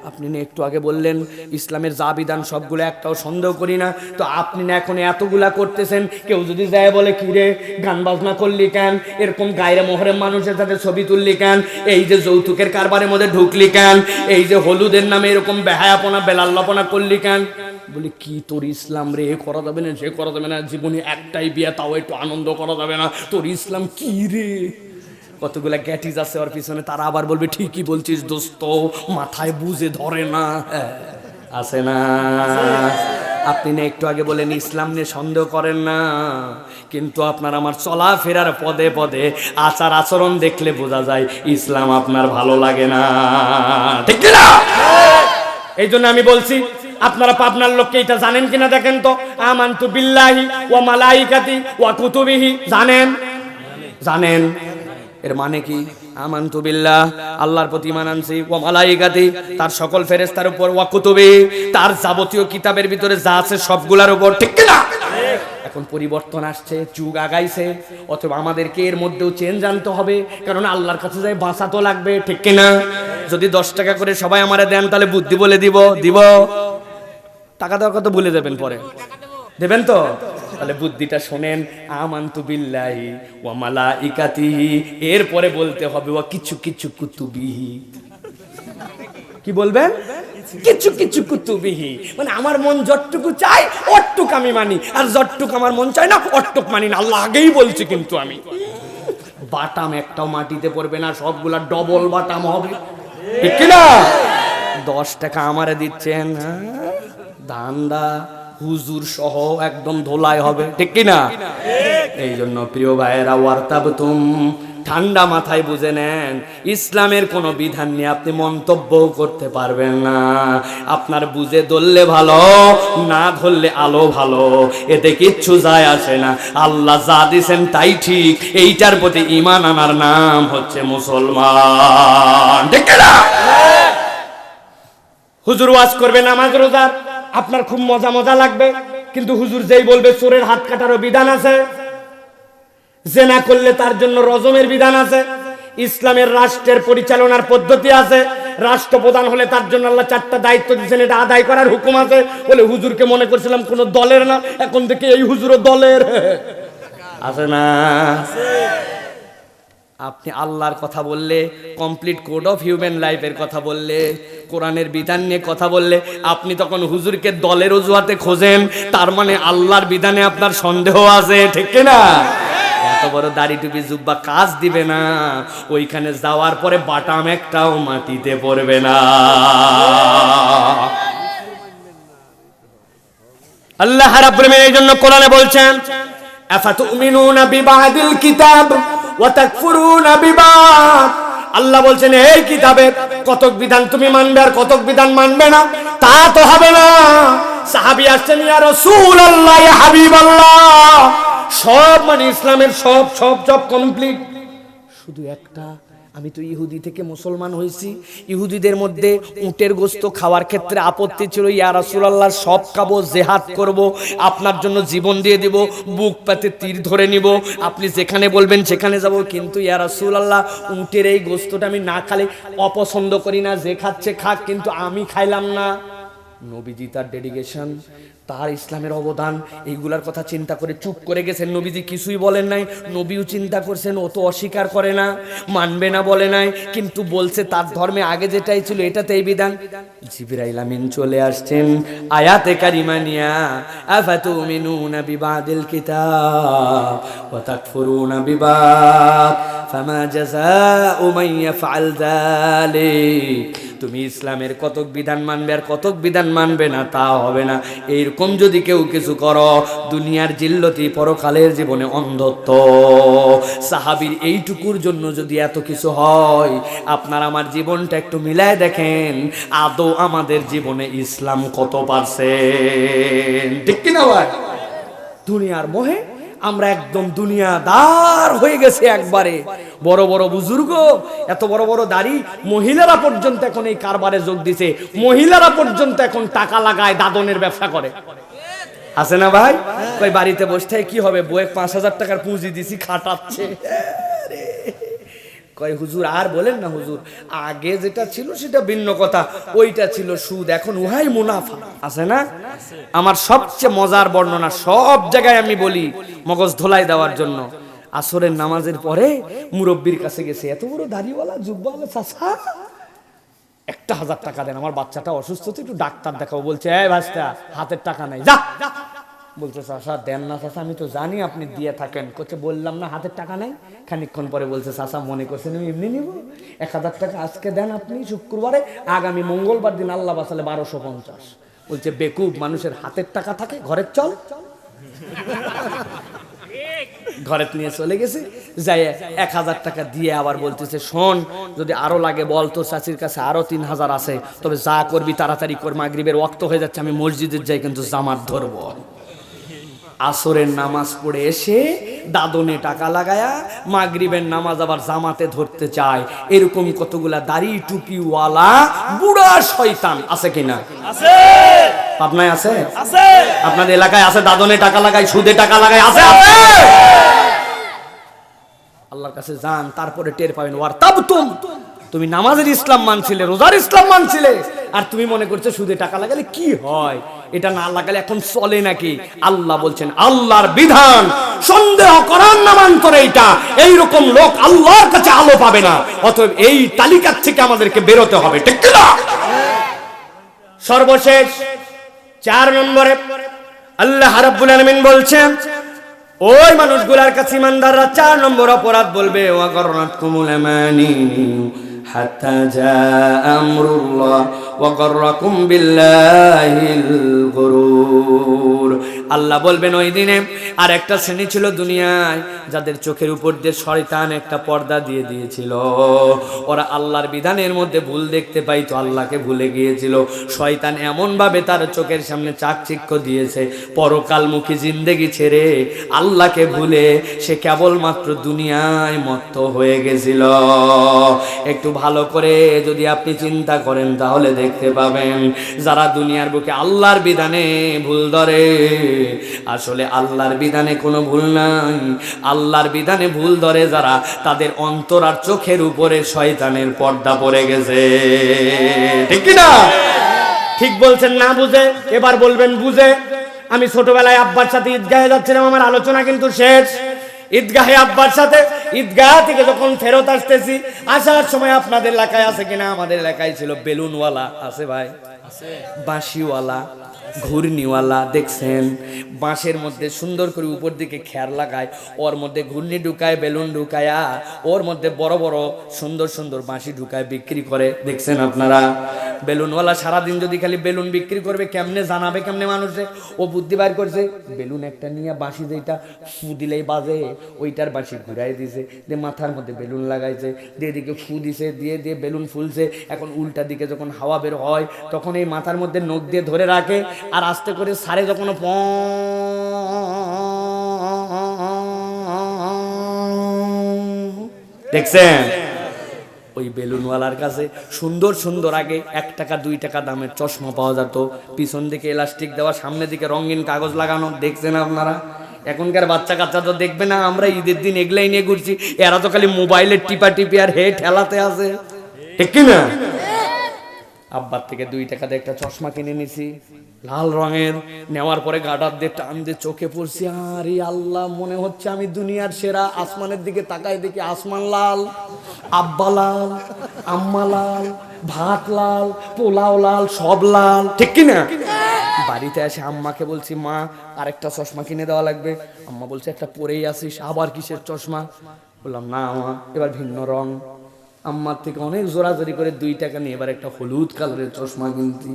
আপনি না একটু আগে বললেন ইসলামের যা বিধান সবগুলো একটাও সন্দেহ করি না, তো আপনি না এখন এতগুলা করতেছেন। কেউ যদি যায় বলে কি রে গান বাজনা করলি কেন, এরকম গায়রে মোহরেম মানুষের সাথে ছবি তুললি কেন, এই যে যৌতুকের কারবারের মধ্যে ঢুকলি কেন, এই যে হলুদের নামে এরকম বেহায়াপনা বেলাল্লাপনা করলি কেন, বলি কি তোর ইসলাম রে, করা যাবে না, সে করা যাবে না, জীবনে একটাই বিয়ে, তাও একটু আনন্দ করা যাবে না, তোর ইসলাম কি রে? কতগুলা গ্যাটিজ আছে ওর পিছনে, তারা আবার বলবে ঠিকই বলছিস দোস্ত, মাথায় বুঝে ধরে না, আছে না? আপনি না একটু আগে বলেন ইসলাম নিয়ে সন্দেহ করেন না, কিন্তু আপনার আমার চলাফেরার পদে পদে আচার আচরণ দেখলে বোঝা যায় ইসলাম আপনার ভালো লাগে না, ঠিক না? এই জন্য আমি বলছি আপনারা পাবনার লোককে এটা জানেন কিনা দেখেন তো। আমানতু বিল্লাহি ওয়া মালাইকাতি ওয়া কুতুবিহি, জানেন? জানেন এর মানে কি? আমানতু বিল্লাহ, আল্লাহর প্রতি ঈমান আনছি, ওয়া মালাইকাতি, তার সকল ফেরেশতার উপর, ওয়া কুতুবি, তার যাবতীয় কিতাবের ভিতরে যা আছে সবগুলোর উপর, ঠিক কি না? এখন পরিবর্তন আসছে, যুগ আগাইছে, অথবা আমাদেরকে এর মধ্যেও চেঞ্জ আনতে হবে, কারণ আল্লাহর কাছে যাই বাঁচা তো লাগবে, ঠিক কি না? যদি 10 টাকা করে সবাই আমারে দেন তাহলে বুদ্ধি বলে দিব, টাকা দেওয়ার কথা ভুলে যাবেন, পরে দেবেন তো? তাহলে বুদ্ধিটা শোনেন, আমানতু বিল্লাহি ওয়া মালাইকাতিহি, এরপরে বলতে হবে ওয়া কিছু কিছু কুতুবিহি। কি বলবেন? কিছু কিছু কুতুবিহি, মানে আমার মন যতটুকু চাই অতটুক আমি মানি, আর যতটুক আমার মন চায় না অতটুক মানি না। আল্লাহ আগেই বলছি, কিন্তু আমি বাটাম একটাও মাটিতে পড়বে না, সবগুলা ডবল বাটাম হবে, ঠিক কি না? 10 টাকা আমারে দিচ্ছেন, ধান্দা হুজুর সহ একদম ধোলাই হবে, ঠিক কি না? এই জন্য প্রিয় ভাইয়েরা, ওয়ারতাবতুম, ঠান্ডা মাথায় বুঝে নেন, ইসলামের কোনো বিধান নিয়ে আপনি মন্তব্য করতে পারবেন না। আপনার বুঝে ধরলে ভালো, না ধরলে আলো ভালো, এতে কিচ্ছু যায় আসে না। আল্লাহ যা দিয়েছেন তাই ঠিক, এইটার প্রতি ঈমান আনার নাম হচ্ছে মুসলমান, ঠিক না? হুজুর ওয়াজ করবে নামাজ রোজা, আপনার খুব মজা মজা লাগবে, কিন্তু হুজুর যেই বলবে চোরের হাত কাটারও বিধান আছে, জেনা করলে তার জন্য রজমের বিধান আছে, ইসলামের রাষ্ট্রের পরিচালনার পদ্ধতি আছে, রাষ্ট্রপ্রধান হলে তার জন্য আল্লাহ 4টা দায়িত্ব দিয়েছেন, এটা আদায় করার হুকুম আছে। বলে হুজুরকে মনে করছিলাম কোন দলের না, এখন থেকে এই হুজুরও দলের, আছে না? আপনি আল্লাহর কথা বললে, কমপ্লিট কোড অফ হিউম্যান লাইফের কথা বললে, কোরআনের বিধান নিয়ে কথা বললে, আপনি তখন হুজুরকে দলের অজুহাতে খোঁজেন, তার মানে আল্লাহর বিধানে আপনার সন্দেহ আছে, ঠিক না? এত বড় দাড়ি টুপি জুব্বা কাজ দিবে না, ওইখানে যাওয়ার পরে বাটাম একটাও মাটিতে পড়বে না। আল্লাহ রাব্বুল আলামিন এই জন্য কোরআনে বলছেন, আফাতুমিনুনা বিবাদিল কিতাব ওয়া তাকফুরুনা বিবাদ। আল্লাহ বলছেন এই কিতাবে কতক বিধান তুমি মানবে আর কতক বিধান মানবে না, তা তো হবে না। সাহাবী আসছেন, ইয়া রাসূলুল্লাহ, ইয়া হাবিবাল্লাহ, সব মানে ইসলামের সব সব সব কমপ্লিট, শুধু একটা, আমি তো ইহুদি থেকে মুসলমান হয়েছি, ইহুদিদের মধ্যে উটের গোশত খাওয়ার ক্ষেত্রে আপত্তি ছিল, ইয়া রাসূলুল্লাহ সব খাবো, জিহাদ করব, আপনার জন্য জীবন দিয়ে দিব, বুক পাতে তীর ধরে নিব, আপনি যেখানে বলবেন সেখানে যাব, কিন্তু ইয়া রাসূলুল্লাহ উটের এই গোশতটা আমি না খেলে অপছন্দ করি না, যে খাচ্ছে খাক, কিন্তু আমি খাইলাম না। নবীজি তার ডেডিকেশন, তার ইসলামের অবদান, এইগুলার কথা চিন্তা করে চুপ করে গেছেন। নবীজি কিছুই বলেন নাই, নবীও চিন্তা করছেন, ও তো অস্বীকার করে না, মানবে না বলে নাই, কিন্তু বলছে তার ধর্মে আগে যেটাই ছিল এটাতেই বিধান। জিবরাইল আমিন চলে আসছেন আয়াতে কারিমা নিয়া, আফাতুমিনুনা বিবাদিল কিতাব ওয়া তাকফুরুনা বিবাদ ফামা জাযাউ মান ইয়াফআল যালিক। তুমি ইসলামের কতক বিধান মানবে আর কতক বিধান মানবে না, তা হবে না। এইরকম যদি কেউ কিছু করো, দুনিয়ার জিল্লতি, পরকালের জীবনে অন্ধত্ব। সাহাবীর এইটুকুর জন্য যদি এত কিছু হয়, আপনার আমার জীবনটা একটু মিলায় দেখেন, আদৌ আমাদের জীবনে ইসলাম কত পারসেন্ট, ঠিক কিনা ভাই? দুনিয়ার মোহে আমরা একদম দুনিয়াদার হয়ে গেছে একবারে। বড় বড় বুজুর্গ, এত বড় বড় দাড়ি, মহিলারা পর্যন্ত এখন এই কারবারে যোগ দিছে, মহিলারা পর্যন্ত এখন টাকা লাগায়, দাদনের ব্যবসা করে, আছে না ভাই? কই বাড়িতে বসে থেকে কি হবে, বউয়ে 5,000 টাকার পুঁজি দিছি, খাটাচ্ছে। কয় হুজুর আর বলেন না হুজুর, আগে যেটা ছিল সেটা ভিন্ন কথা, ওইটা ছিল সুদ, এখন উহাই মুনাফা, আছে না? আমার সবচেয়ে মজার বর্ণনা, সব জায়গায় আমি বলি মগজ ধোলাই দেওয়ার জন্য, আসরের নামাজের পরে মুরব্বির কাছে গেছে, এত বড় দাড়িওয়ালা জুব্বাওয়ালা চাচা, 1,000 টাকা দেন, আমার বাচ্চাটা অসুস্থ, একটু ডাক্তার দেখাবো। বলছে, এই ভাস্তা, হাতের টাকা নাই, যা। বলছে, চাচা দেন না চাচা, আমি তো জানি আপনি দিয়ে থাকেন। করছে, বললাম না হাতের টাকা নাই। খানিকক্ষণ পরে বলছে, চাচা মনে করছেন আমি এমনি নিব, 1,000 টাকা আজকে দেন আপনি, শুক্রবারে, আগামী মঙ্গলবার দিন আল্লাহ বাঁচালে 1250। বলছে, বেকুব, মানুষের হাতের টাকা থাকে, ঘরের চল। ঘরে নিয়ে চলে গেছে, যাই 1,000 টাকা দিয়ে আবার বলতেছে, শোন, যদি আরো লাগে বল, তো চাচির কাছে আরো 3,000 আছে, তবে যা করবি তাড়াতাড়ি কর, মাগরিবের ওয়াক্ত হয়ে যাচ্ছে, আমি মসজিদের যাই কিন্তু জামাত ধরবো। আসরের নামাজ পড়ে এসে দাদনে টাকা লাগায়া মাগরিবের নামাজ আবার জামাতে ধরতে চায়। এরকম কতগুলা দাড়ি টুপিওয়ালা বুড়া শয়তান আছে কিনা? আছে। পাবনায় আছে? আছে। আপনাদের এলাকায় আছে? দাদনে টাকা লাগায়, সুদে টাকা লাগায়, আছে? আছে। আল্লাহর কাছে যান, তারপরে টের পাবেন। ওয়ার তাবতুম, তুমি নামাজের ইসলাম মানছিলে, রোজার ইসলাম মানছিলে, আর তুমি মনে করছো সুদে টাকা লাগালে কি হয়, এটা না লাগালে এখন চলে নাকি? আল্লাহ বলছেন, আল্লাহর বিধান সন্দেহ করার নামান্তরে এইটা, এইরকম লোক আল্লাহর কাছে আলো পাবে না। অতএব এই তালিকার থেকে আমাদেরকে বেরোতে হবে, ঠিক না? সর্বশেষ 4 নম্বরে আল্লাহ রাব্বুল আলামিন বলছেন, ওই মানুষগুলার কাছে ইমানদাররা 4 নম্বর অপরাধ বলবে, ওয়া গররাতকুমুল আমানি হাত্তা জা আমরুল্লাহ ওয়া গররাকুম বিল্লাহিল গুরুর। আল্লাহ বলবেন ওই দিনে আর একটা শ্রেণী ছিল দুনিয়ায়, যাদের চোখের উপর দিয়ে শয়তান একটা পর্দা দিয়ে দিয়েছিল। ওরা আল্লাহর বিধানের মধ্যে ভুল দেখতে পাইতো, আল্লাহকে ভুলে গিয়েছিল। শয়তান এমন ভাবে তার চোখের সামনে চাকচিক্য দিয়েছে, পরকালমুখী জিন্দেগি ছেড়ে আল্লাহকে ভুলে সে কেবলমাত্র দুনিয়ায় মত্ত হয়ে গেছিল। একটু ভালো করে যদি আপনি চিন্তা করেন তাহলে দেখতে পাবেন, যারা দুনিয়ার বুকে আল্লাহর বিধানে ভুল ধরে, আসলে আল্লাহর বিধানে কোনো ভুল নাই। আল্লাহর বিধানে ভুল ধরে যারা, তাদের অন্তর আর চোখের উপরে শয়তানের পর্দা পড়ে গেছে, ঠিক না? ঠিক বলছেন না বুঝে? এবার বলবেন বুঝে। আমি ছোটবেলায় আব্বার সাথে ঈদগাহে যাচ্ছিলাম, আমার আলোচনা কিন্তু শেষ। ঈদগাহে আব্বার সাথে ঈদগাহ থেকে যখন ফেরত আসতেছি, আসার সময় আপনাদের এলাকায় আছে কিনা, আমাদের এলাকায় ছিল বেলুনওয়ালা, আছে ভাই, বাঁশিওয়ালা, ঘূর্ণিওয়ালা, দেখছেন বাঁশের মধ্যে সুন্দর করে উপর দিকে খেয়ার লাগায়, ওর মধ্যে ঘূর্ণি ঢুকায়, বেলুন ঢুকায়া ওর মধ্যে বড় বড় সুন্দর সুন্দর বাঁশি ঢুকায় বিক্রি করে, দেখছেন আপনারা। বেলুনওয়ালা সারাদিন যদি খালি বেলুন বিক্রি করবে, কেমনে জানাবে কেমনে মানুষে? ও বুদ্ধি বার করছে, বেলুন একটা নিয়ে বাঁশি যেটা ফু দিলেই বাজে, ওইটার বাঁশি ঘুরাই দিছে, দিয়ে মাথার মধ্যে বেলুন লাগাইছে, দিয়ে দিকে ফু দিছে, দিয়ে দিয়ে বেলুন ফুলছে। এখন উল্টা দিকে যখন হাওয়া বের হয় তখন এই মাথার মধ্যে নখ দিয়ে ধরে রাখে, আর আস্তে করে সারে যখন দেখছেন, ওই বেলুনওয়ালার কাছে সুন্দর সুন্দর আগে 1 টাকা 2 টাকা দামের চশমা পাওয়া যেত, পিছন দিকে এলাস্টিক দেওয়া, সামনে দিকে রঙিন কাগজ লাগানো, দেখছেন আপনারা। এখনকার বাচ্চা কাচ্চা তো দেখবে না, আমরা ঈদের দিন এগুলাই নিয়ে ঘুরছি, এরা তো খালি মোবাইলের টিপা টিপি আর হে ঠেলাতে আছে, ঠিক কিনা? আব্বার থেকে 2 টাকা দিয়ে একটা চশমা কিনে নিছি, লাল রঙের। নেওয়ার পরে গাডার দিয়ে টান দিয়ে চোখে পড়ছি, আরে আল্লাহ, মনে হচ্ছে আমি দুনিয়ার সেরা। আসমানের দিকে তাকাই দেখি আসমান লাল, আব্বা লাল, আম্মা লাল, ভাত লাল, পোলাও লাল, সব লাল, ঠিক কিনা? বাড়িতে এসে আম্মাকে বলছি, মা আরেকটা চশমা কিনে দেওয়া লাগবে। আম্মা বলছে, একটা পরেই আসিস, আবার কিসের চশমা? বললাম, না মা, এবার ভিন্ন রং। আম্মার থেকে অনেক জোরাজোরি করে 2 টাকা নিয়ে এবার একটা হলুদ কালারের চশমা কিনছি।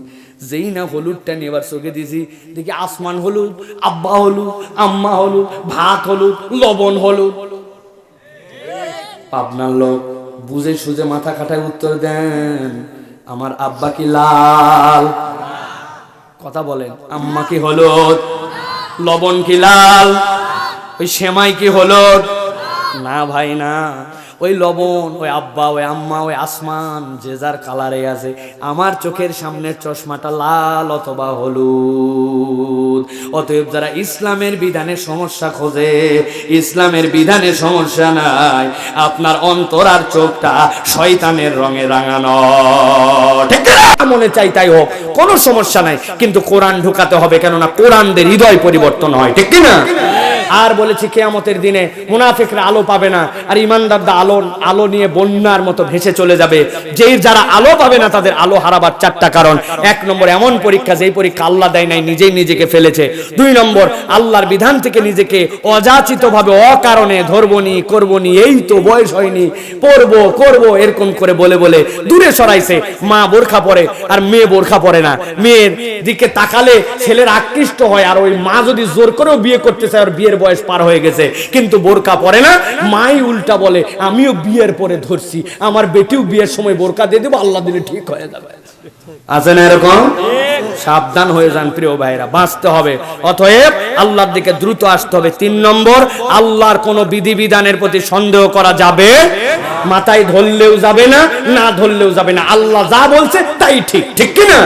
যেই না হলুদটা নিয়ে এবার চোখে দিছি, দেখি আসমান হলুদ, আব্বা হলুদ, আম্মা হলুদ, ভাত হলুদ, লবণ হলুদ। আপনার লোক বুঝে সুঝে মাথা খাটায় উত্তর দেন, আমার আব্বা কি লাল? কথা বলেন, আম্মা কি হলুদ? লবণ কি লাল? ওই সেমাই কি হলুদ? না ভাই না, ওই লবণ, ওই আব্বা, ওই আম্মা, ওই আসমান যে যার কালারে আছে। আমার চোখের সামনের চশমাটা লাল অথবা হলুদ। অতএব যারা ইসলামের বিধানে সমস্যা খোঁজে, ইসলামের বিধানে সমস্যা নাই, আপনার অন্তর আর চোখটা শয়তানের রঙে রাঙানো, ঠিক না? মনে চাই তাই হোক, কোনো সমস্যা নাই, কিন্তু কোরআন ঢুকাতে হবে, কেননা কোরআনদের হৃদয় পরিবর্তন হয়, ঠিক না? আর বলেছি কিয়ামতের দিনে মুনাফিকরা আলো পাবে না, আর ইমানদাররা আলো নিয়ে বন্যার মতো ভেসে চলে যাবে। যেই যারা আলো পাবে না তাদের আলো হারাবার 4টা কারণ। 1 নম্বর, এমন পরীক্ষা যেই পরীক্ষা আল্লাহ দেয় নাই, নিজেই নিজেকে ফেলেছে। 2 নম্বর, আল্লাহর বিধান থেকে নিজেকে অযাচিতভাবে অকারণে ধরবনি করবনি, এই তো বয়স হয়নি, পড়বো করবো এরকম করে বলে বলে দূরে সরাইছে। মা বোরখা পরে আর মেয়ে বোরখা পরে না, মেয়ের দিকে তাকালে ছেলের আকৃষ্ট হয়, আর ওই মা যদি জোর করেও বিয়ে করতে চায়, আর বিয়ের বয়স পার হয়ে গেছে কিন্তু বোরকা পরে না, মাই উল্টা বলে, আমিও বিয়ের পরে ধরছি, আমার বেটিও বিয়ের সময় বোরকা দিয়ে দেবো, আল্লাহ দিলে ঠিক হয়ে যাবে। আছে না এরকম? সাবধান হয়ে যান প্রিয় ভাইরা, বাঁচতে হবে। অতএব আল্লাহর দিকে দ্রুত আসতে হবে। 3 নম্বর, আল্লাহর কোন বিধিবিধানের প্রতি সন্দেহ করা যাবে, মাথায় ধরলেও যাবে না, না ধরলেও যাবে না, আল্লাহ যা বলছে তাই ঠিক, ঠিক কিনা?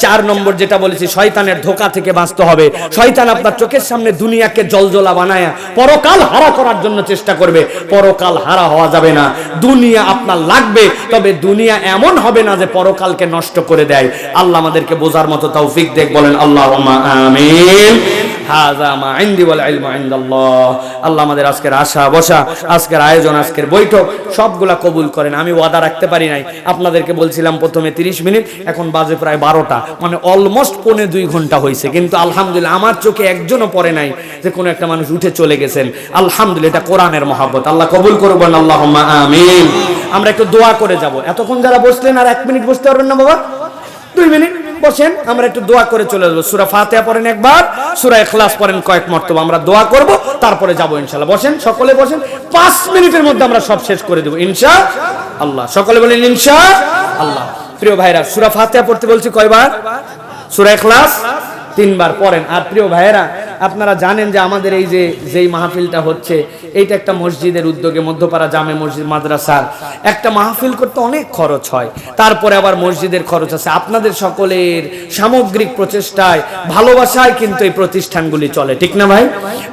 4 নম্বর যেটা বলেছি, শয়তানের ধোঁকা থেকে বাঁচতে হবে। শয়তান আপনার চোখের সামনে দুনিয়াকে জলজলা বানায়া পরকাল হারা করার জন্য চেষ্টা করবে। পরকাল হারা হওয়া যাবে না, দুনিয়া আপনার লাগবে, তবে দুনিয়া এমন হবে না যে পরকালকে নষ্ট করে দেয়। আল্লাহ আমাদেরকে বোঝার মতো তৌফিক দেখ, বলেন আল্লাহুম্মা আমিন। হাযা মা ইনদি ওয়াল ইলমু ইনদাল্লাহ। আল্লাহ আমাদের আজকের আশা বসা, আজকের আয়োজন, আজকের বৈঠক সবগুলা কবুল করেন। আমি ওয়াদা রাখতে পারি নাই, আপনাদেরকে বলছিলাম প্রথমে 30 মিনিট, এখন বাজে প্রায় 12টা, মানে অলমোস্ট 1.25 ঘন্টা হয়েছে, কিন্তু আলহামদুলিল্লাহ আমার চোখে একজনও পড়ে নাই যে কোনো একটা মানুষ উঠে চলে গেছেন। আলহামদুলিল্লাহ, এটা কোরআনের মহব্বত, আল্লাহ কবুল করবেন, আল্লাহুম্মা আমিন। আমরা একটু দোয়া করে যাব। এতক্ষণ যারা বসলেন আর 1 মিনিট বসতে পারবেন না বাবা? 2 মিনিট বসেন, আমরা একটু দোয়া করে চলে যাবো। সূরা ফাতিহা পড়েন একবার, সূরা ইখলাস পড়েন কয়েক মর্তবা, আমরা দোয়া করব, তারপরে যাব ইনশাআল্লাহ। বসেন, সকলে বসেন, 5 মিনিটের মধ্যে আমরা সব শেষ করে দেব ইনশাআল্লাহ। সকলে বলেন ইনশাআল্লাহ। প্রিয় ভাইরা, সূরা ফাতিহা পড়তে বলছি কয়বার? সূরা ইখলাস 3 বার পড়েন। আর প্রিয় ভাইরা, আপনারা জানেন যে আমাদের এই যেই মাহফিলটা হচ্ছে, এইটা একটা মসজিদের উদ্যোগে, মধ্যপাড়া জামে মসজিদ মাদ্রাসার একটা মাহফিল করতে অনেক খরচ হয়, তারপরে আবার মসজিদের খরচ আছে। আপনাদের সকলের সামগ্রিক প্রচেষ্টায়, ভালোবাসায় কিন্তু এই প্রতিষ্ঠানগুলি চলে, ঠিক না ভাই?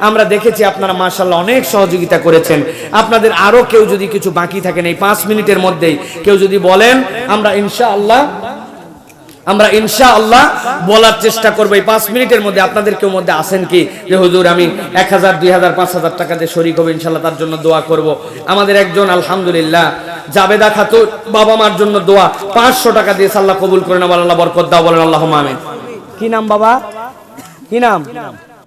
আমরা দেখেছি আপনারা মাশাআল্লাহ অনেক সহযোগিতা করেছেন। আপনাদের আরো কেউ যদি কিছু বাকি থাকেন, এই 5 মিনিটের মধ্যেই কেউ যদি বলেন, আমরা ইনশাআল্লাহ আমরা ইনশাআল্লাহ বলার চেষ্টা করব এই 5 মিনিটের মধ্যে। আপনাদের কেউ মধ্যে আছেন কি যে হুজুর আমি 1000 2000 5000 টাকা দিয়ে শরীক হব, ইনশাআল্লাহ তার জন্য দোয়া করব। আমাদের একজন আলহামদুলিল্লাহ জাবেদা খাতুন বাবা মার জন্য দোয়া 500 টাকা দিয়ে আল্লাহ কবুল করেন, আল্লাহ বরকত দাও, বলেন আল্লাহুম্মা আমিন। কি নাম বাবা, কি নাম?